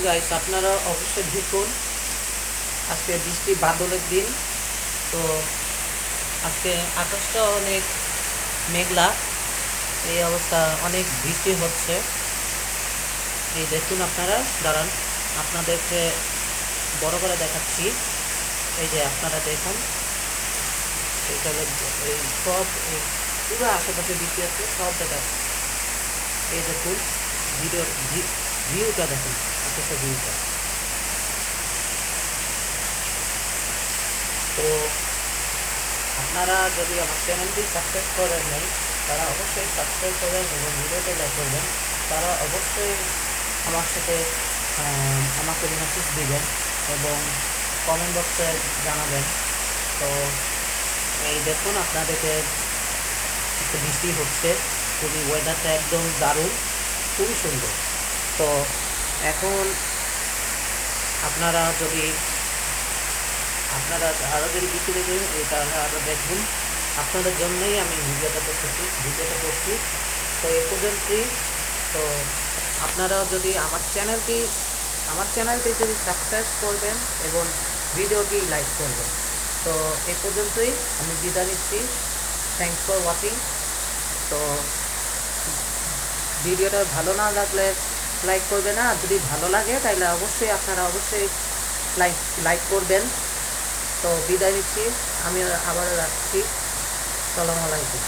Guys আপনারা অবশ্যই দেখুন, আজকে বৃষ্টি বাদলের দিন। তো আজকে আকাশটা অনেক মেঘলা, এই অবস্থা, অনেক বৃষ্টি হচ্ছে। এই দেখুন আপনারা, দাঁড়ান আপনাদেরকে বড় করে দেখাচ্ছি। এই যে আপনারা দেখুন, এইখানে এই সব এই পুরো আশেপাশে বৃষ্টি আছে, সব দেখাচ্ছে। এই দেখুন ভিডিওর ভিউটা দেখুন, আকাশের ভিউটা। তো আপনারা যদি আমার চ্যানেলটি সাবস্ক্রাইব করেন নাই, তারা অবশ্যই সাবস্ক্রাইব করবেন এবং ভিডিওতে লাইক করবেন। তারা অবশ্যই আমার সাথে আমাকে মেসেজ দিবেন এবং কমেন্ট বক্সে জানাবেন। তো এই দেখুন আপনাদেরকে একটু বৃষ্টি হচ্ছে, খুবই ওয়েদারটা একদম দারুণ, খুবই সুন্দর। তো এখন আপনারা যদি আপনারা আরও যদি বৃষ্টি দেখবেন, এটা আরও দেখুন, আপনাদের জন্যই আমি ভিডিওটা করছি। তো এ পর্যন্তই। তো আপনারা যদি আমার চ্যানেলটি যদি সাবস্ক্রাইব করবেন এবং ভিডিওটি লাইক করবেন। তো এ পর্যন্তই, আমি বিদায় নিচ্ছি। Thanks for watching. তো ভিডিওটা ভালো না লাগলে লাইক করবে না, আর যদি ভালো লাগে তাহলে আপনারা অবশ্যই লাইক লাইক করবেন। তো বিদায় নিচ্ছি, আমি আবারও রাখছি। আসসালামু আলাইকুম।